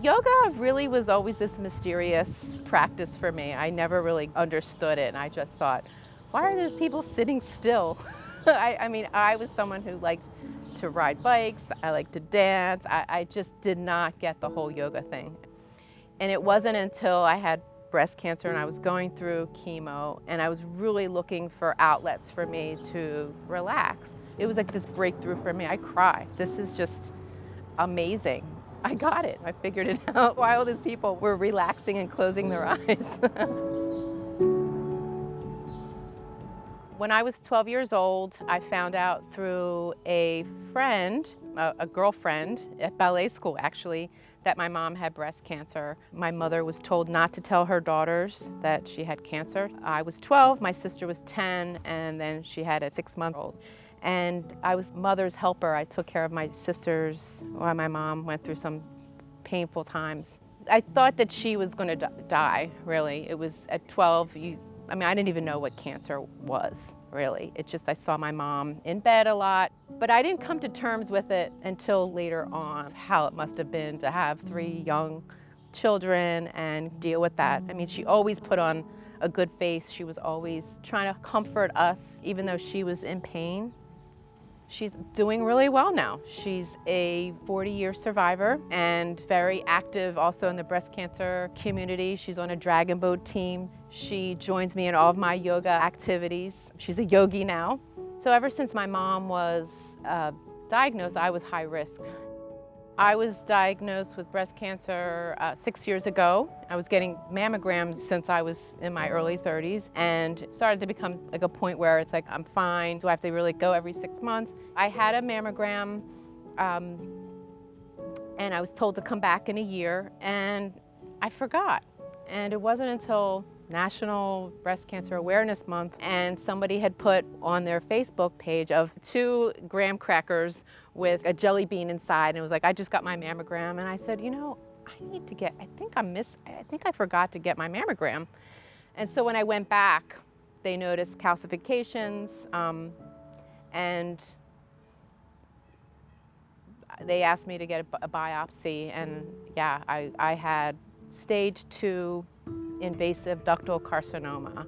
Yoga really was always this mysterious practice for me. I never really understood it, and I just thought, why are those people sitting still? I mean, I was someone who liked to ride bikes, I liked to dance. I just did not get the whole yoga thing. And it wasn't until I had breast cancer and I was going through chemo and I was really looking for outlets for me to relax. It was like this breakthrough for me. I cried. This is just amazing. I got it. I figured it out why all these people were relaxing and closing their eyes. When I was 12 years old, I found out through a friend, a girlfriend at ballet school actually, that my mom had breast cancer. My mother was told not to tell her daughters that she had cancer. I was 12, my sister was 10, and then she had a 6-month-old. And I was mother's helper. I took care of my sisters while my mom went through some painful times. I thought that she was going to die, really. It was at 12, I mean, I didn't even know what cancer was, really. It's just I saw my mom in bed a lot, but I didn't come to terms with it until later on, how it must have been to have 3 young children and deal with that. I mean, she always put on a good face. She was always trying to comfort us, even though she was in pain. She's doing really well now. She's a 40-year survivor and very active also in the breast cancer community. She's on a dragon boat team. She joins me in all of my yoga activities. She's a yogi now. So ever since my mom was diagnosed, I was high risk. I was diagnosed with breast cancer 6 years ago. I was getting mammograms since I was in my early 30s and started to become like a point where it's like, I'm fine. Do I have to really go every 6 months? I had a mammogram and I was told to come back in a year and I forgot. And it wasn't until National Breast Cancer Awareness Month, and somebody had put on their Facebook page of 2 graham crackers with a jelly bean inside, and it was like, I just got my mammogram, and I said, you know, I think I forgot to get my mammogram. And so when I went back, they noticed calcifications, and they asked me to get a biopsy, and yeah, I had stage 2 invasive ductal carcinoma.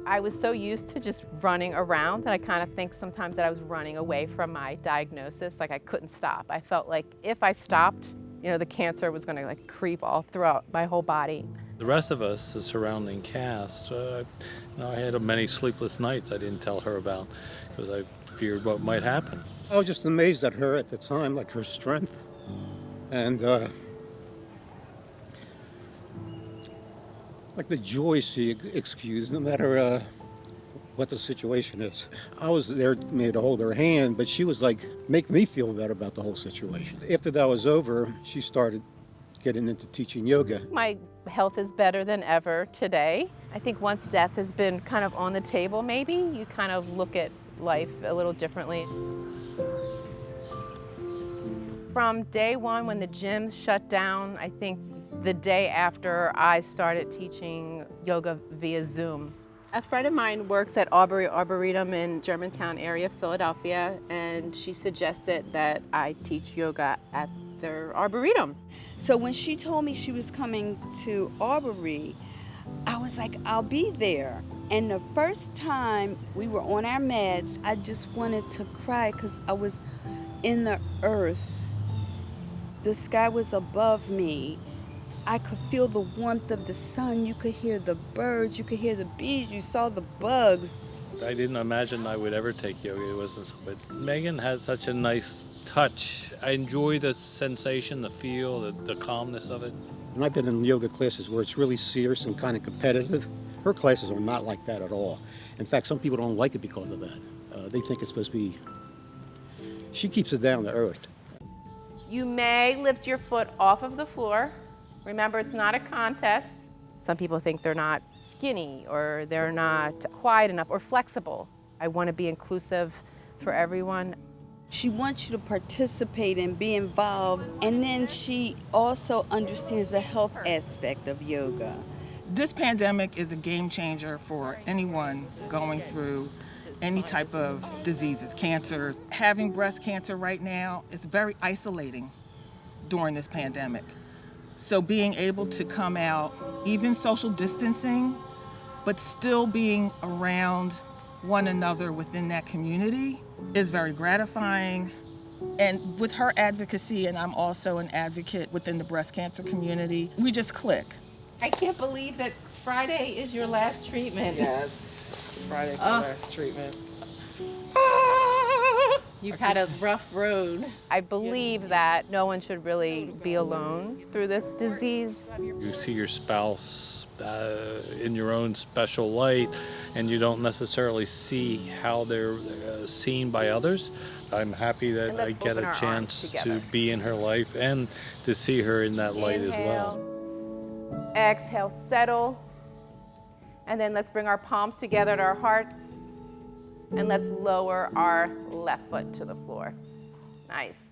I was so used to just running around that I kind of think sometimes that I was running away from my diagnosis, like I couldn't stop. I felt like if I stopped, you know, the cancer was going to like creep all throughout my whole body. The rest of us, the surrounding cast, I had many sleepless nights I didn't tell her about because I feared what might happen. I was just amazed at her at the time, like her strength. And like the joy she excused, no matter what the situation is. I was there maybe to hold her hand, but she was like, make me feel better about the whole situation. After that was over, she started getting into teaching yoga. My health is better than ever today. I think once death has been kind of on the table, maybe, you kind of look at life a little differently. From day one when the gyms shut down, I think the day after I started teaching yoga via Zoom. A friend of mine works at Arboretum in Germantown area, Philadelphia, and she suggested that I teach yoga at their Arboretum. So when she told me she was coming to Arbory, I was like, I'll be there. And the first time we were on our mats, I just wanted to cry because I was in the earth. The sky was above me. I could feel the warmth of the sun. You could hear the birds. You could hear the bees. You saw the bugs. I didn't imagine I would ever take yoga. It wasn't, but Megan had such a nice touch. I enjoy the sensation, the feel, the calmness of it. And I've been in yoga classes where it's really serious and kind of competitive. Her classes are not like that at all. In fact, some people don't like it because of that. They think it's supposed to be... She keeps it down to earth. You may lift your foot off of the floor. Remember, it's not a contest. Some people think they're not skinny or they're not quiet enough or flexible. I want to be inclusive for everyone. She wants you to participate and be involved, and then she also understands the health aspect of yoga. This pandemic is a game changer for anyone going through any type of diseases, cancer. Having breast cancer right now is very isolating during this pandemic. So being able to come out, even social distancing, but still being around one another within that community is very gratifying. And with her advocacy, and I'm also an advocate within the breast cancer community, we just click. I can't believe that Friday is your last treatment. Yes, Friday's the last treatment. You've had a rough road. I believe that no one should really be alone through this disease. You see your spouse in your own special light, and you don't necessarily see how they're seen by others. I'm happy that I get a chance to be in her life and to see her in that light as well. Exhale, settle. And then let's bring our palms together at our hearts. And let's lower our left foot to the floor. Nice.